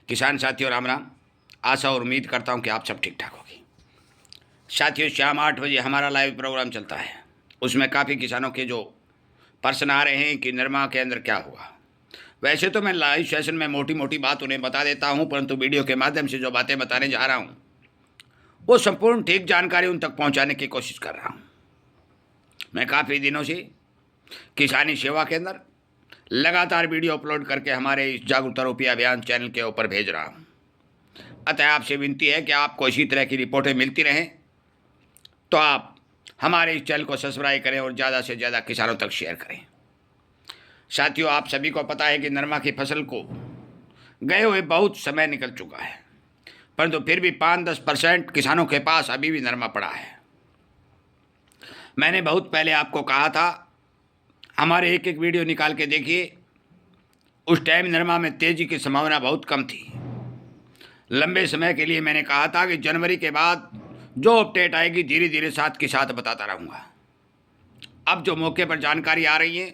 किसान साथियों राम राम। आशा और उम्मीद करता हूं कि आप सब ठीक ठाक होगी। साथियों शाम 8 बजे हमारा लाइव प्रोग्राम चलता है। उसमें काफ़ी किसानों के जो प्रश्न आ रहे हैं कि नरमा के अंदर क्या हुआ। वैसे तो मैं लाइव सेशन में मोटी मोटी बात उन्हें बता देता हूं, परंतु वीडियो के माध्यम से जो बातें बताने जा रहा हूं वो संपूर्ण ठीक जानकारी उन तक पहुँचाने की कोशिश कर रहा हूँ। मैं काफ़ी दिनों से किसानी सेवा के अंदर लगातार वीडियो अपलोड करके हमारे इस जागरूकता रूपी अभियान चैनल के ऊपर भेज रहा हूँ। अतः आपसे विनती है कि आपको इसी तरह की रिपोर्टें मिलती रहें तो आप हमारे इस चैनल को सब्सक्राइब करें और ज़्यादा से ज़्यादा किसानों तक शेयर करें। साथियों आप सभी को पता है कि नरमा की फसल को गए हुए बहुत समय निकल चुका है, परंतु फिर भी 5-10% किसानों के पास अभी भी नरमा पड़ा है। मैंने बहुत पहले आपको कहा था, हमारे एक एक वीडियो निकाल के देखिए, उस टाइम नरमा में तेज़ी की संभावना बहुत कम थी। लंबे समय के लिए मैंने कहा था कि जनवरी के बाद जो अपडेट आएगी धीरे धीरे साथ के साथ बताता रहूँगा। अब जो मौके पर जानकारी आ रही है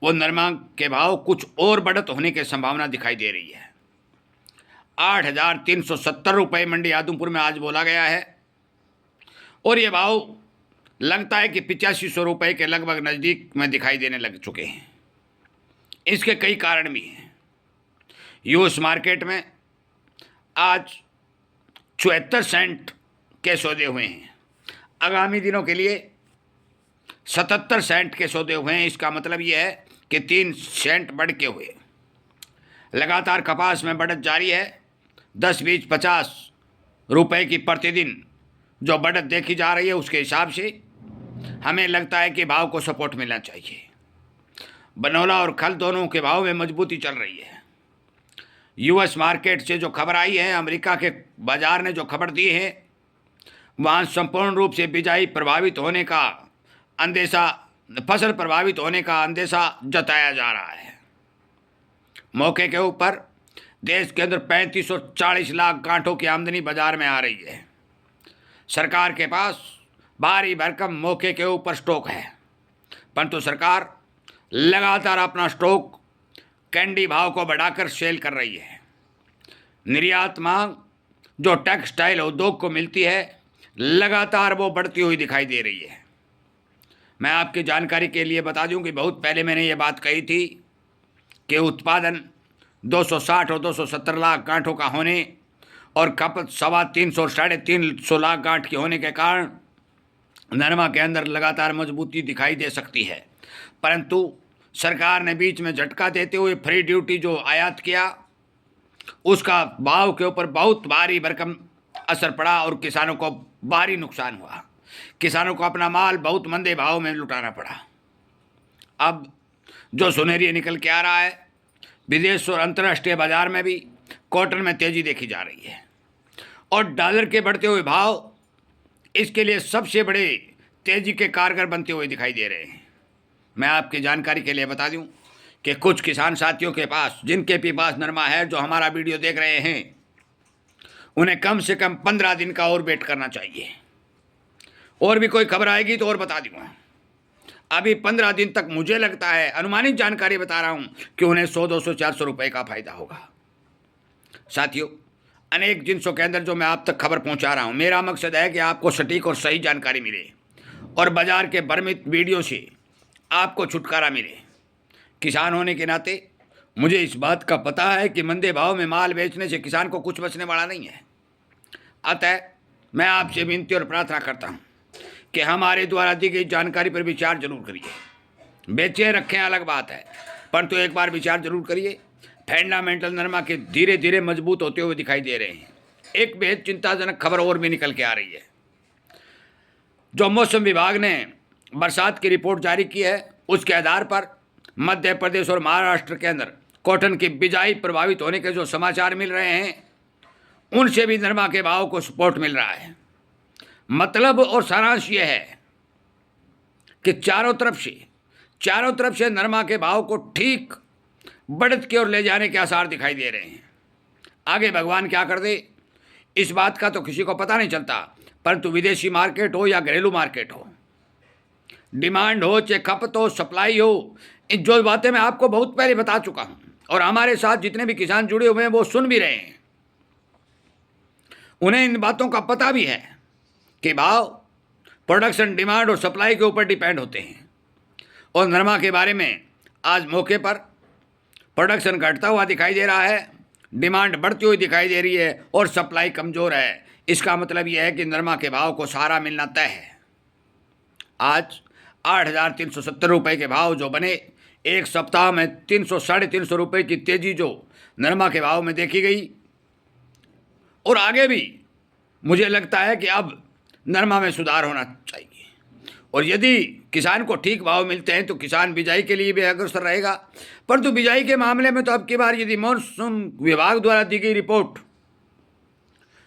वो नरमा के भाव कुछ और बढ़त होने की संभावना दिखाई दे रही है। 8,370 रुपये मंडी आदमपुर में आज बोला गया है और ये भाव लगता है कि 8500 रुपये के लगभग नज़दीक में दिखाई देने लग चुके हैं। इसके कई कारण भी हैं। यूएस मार्केट में आज 74 सेंट के सौदे हुए हैं। आगामी दिनों के लिए 77 सेंट के सौदे हुए हैं। इसका मतलब यह है कि 3 सेंट बढ़ के हुए। लगातार कपास में बढ़त जारी है। 10, 20, 50 रुपये की प्रतिदिन जो बढ़त देखी जा रही है उसके हिसाब से हमें लगता है कि भाव को सपोर्ट मिलना चाहिए। बनोला और खल दोनों के भाव में मजबूती चल रही है। यूएस मार्केट से जो खबर आई है, अमेरिका के बाजार ने जो खबर दी है, वहाँ संपूर्ण रूप से बिजाई प्रभावित होने का अंदेशा, फसल प्रभावित होने का अंदेशा जताया जा रहा है। मौके के ऊपर देश के अंदर 3540 लाख गांठों की आमदनी बाजार में आ रही है। सरकार के पास भारी भरकम मौके के ऊपर स्टॉक है, परंतु सरकार लगातार अपना स्टॉक कैंडी भाव को बढ़ाकर सेल कर रही है। निर्यात मांग जो टेक्सटाइल उद्योग को मिलती है लगातार वो बढ़ती हुई दिखाई दे रही है। मैं आपकी जानकारी के लिए बता दूं कि बहुत पहले मैंने ये बात कही थी कि उत्पादन 260 और 270 लाख गांठों का होने और खपत 325 और 350 लाख गांठ के होने के कारण नरमा के अंदर लगातार मजबूती दिखाई दे सकती है। परंतु सरकार ने बीच में झटका देते हुए फ्री ड्यूटी जो आयात किया उसका भाव के ऊपर बहुत भारी भरकम असर पड़ा और किसानों को भारी नुकसान हुआ। किसानों को अपना माल बहुत मंदे भाव में लुटाना पड़ा। अब जो सुनहरी निकल के आ रहा है, विदेश और अंतर्राष्ट्रीय बाजार में भी कॉटन में तेज़ी देखी जा रही है और डॉलर के बढ़ते हुए भाव इसके लिए सबसे बड़े तेज़ी के कारगर बनते हुए दिखाई दे रहे हैं। मैं आपकी जानकारी के लिए बता दूं कि कुछ किसान साथियों के पास, जिनके भी पास नरमा है, जो हमारा वीडियो देख रहे हैं, उन्हें कम से कम 15 दिन का और वेट करना चाहिए। और भी कोई खबर आएगी तो और बता दूंगा। अभी 15 दिन तक मुझे लगता है, अनुमानित जानकारी बता रहा हूं, कि उन्हें 100, 200, 400 रुपये का फायदा होगा। साथियों अनेक जिनसों के अंदर जो मैं आप तक खबर पहुंचा रहा हूं, मेरा मकसद है कि आपको सटीक और सही जानकारी मिले और बाजार के भ्रमित वीडियो से आपको छुटकारा मिले। किसान होने के नाते मुझे इस बात का पता है कि मंदे भाव में माल बेचने से किसान को कुछ बचने वाला नहीं है। अतः मैं आपसे विनती और प्रार्थना करता हूं कि हमारे द्वारा दी गई जानकारी पर विचार जरूर करिए। बेचे रखें अलग बात है, परंतु एक बार विचार जरूर करिए। फंडामेंटल नरमा के धीरे धीरे मजबूत होते हुए दिखाई दे रहे हैं। एक बेहद चिंताजनक खबर और भी निकल के आ रही है। जो मौसम विभाग ने बरसात की रिपोर्ट जारी की है उसके आधार पर मध्य प्रदेश और महाराष्ट्र के अंदर कॉटन की बिजाई प्रभावित होने के जो समाचार मिल रहे हैं उनसे भी नरमा के भाव को सपोर्ट मिल रहा है। मतलब और सारांश ये है कि चारों तरफ से नरमा के भाव को ठीक बढ़त की ओर ले जाने के आसार दिखाई दे रहे हैं। आगे भगवान क्या कर दे इस बात का तो किसी को पता नहीं चलता, परंतु विदेशी मार्केट हो या घरेलू मार्केट हो, डिमांड हो चाहे खपत हो, सप्लाई हो, इन जो बातें मैं आपको बहुत पहले बता चुका हूँ और हमारे साथ जितने भी किसान जुड़े हुए हैं वो सुन भी रहे हैं। उन्हें इन बातों का पता भी है कि भाव प्रोडक्शन, डिमांड और सप्लाई के ऊपर डिपेंड होते हैं। और नरमा के बारे में आज मौके पर प्रोडक्शन घटता हुआ दिखाई दे रहा है, डिमांड बढ़ती हुई दिखाई दे रही है और सप्लाई कमज़ोर है। इसका मतलब यह है कि नरमा के भाव को सहारा मिलना तय है। आज 8,370 रुपये के भाव जो बने, एक सप्ताह में 300 साढ़े 300 रुपये की तेज़ी जो नरमा के भाव में देखी गई, और आगे भी मुझे लगता है कि अब नरमा में सुधार होना चाहिए। और यदि किसान को ठीक भाव मिलते हैं तो किसान बिजाई के लिए भी अग्रसर रहेगा। परंतु बिजाई के मामले में तो अब की बार यदि मॉनसून विभाग द्वारा दी गई रिपोर्ट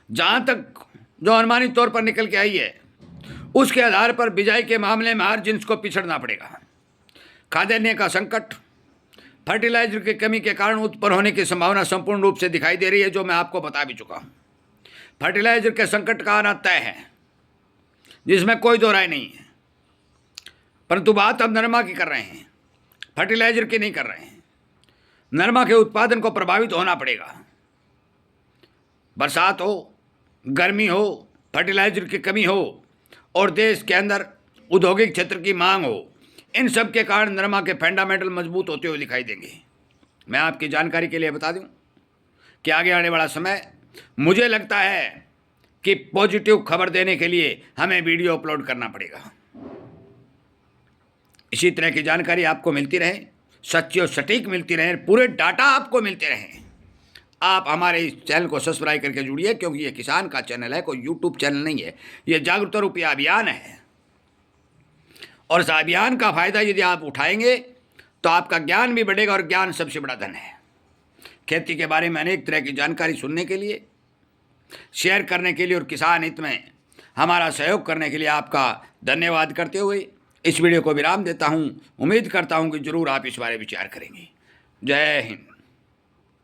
जहाँ तक जो अनुमानित तौर पर निकल के आई है, उसके आधार पर बिजाई के मामले में हर जिन्स को पिछड़ना पड़ेगा। खाद्यान्न का संकट, फर्टिलाइजर की कमी के कारण उत्पन्न होने की संभावना संपूर्ण रूप से दिखाई दे रही है, जो मैं आपको बता भी चुका हूँ। फर्टिलाइजर के संकट का आना तय है, जिसमें कोई दो राय नहीं है। परंतु बात अब नरमा की कर रहे हैं, फर्टिलाइजर की नहीं कर रहे हैं। नरमा के उत्पादन को प्रभावित होना पड़ेगा। बरसात हो, गर्मी हो, फर्टिलाइजर की कमी हो और देश के अंदर औद्योगिक क्षेत्र की मांग हो, इन सब के कारण नरमा के फंडामेंटल मजबूत होते हुए दिखाई देंगे। मैं आपकी जानकारी के लिए बता दूं कि आगे आने वाला समय मुझे लगता है कि पॉजिटिव खबर देने के लिए हमें वीडियो अपलोड करना पड़ेगा। इसी तरह की जानकारी आपको मिलती रहे, सच्ची और सटीक मिलती रहे, पूरे डाटा आपको मिलते रहें। आप हमारे इस चैनल को सब्सक्राइब करके जुड़िए, क्योंकि ये किसान का चैनल है, कोई यूट्यूब चैनल नहीं है। ये जागरूकता रूपी अभियान है और इस अभियान का फायदा यदि आप उठाएंगे तो आपका ज्ञान भी बढ़ेगा, और ज्ञान सबसे बड़ा धन है। खेती के बारे में अनेक तरह की जानकारी सुनने के लिए, शेयर करने के लिए और किसान हित में हमारा सहयोग करने के लिए आपका धन्यवाद करते हुए इस वीडियो को विराम देता हूं। उम्मीद करता हूं कि जरूर आप इस बारे विचार करेंगे। जय हिंद।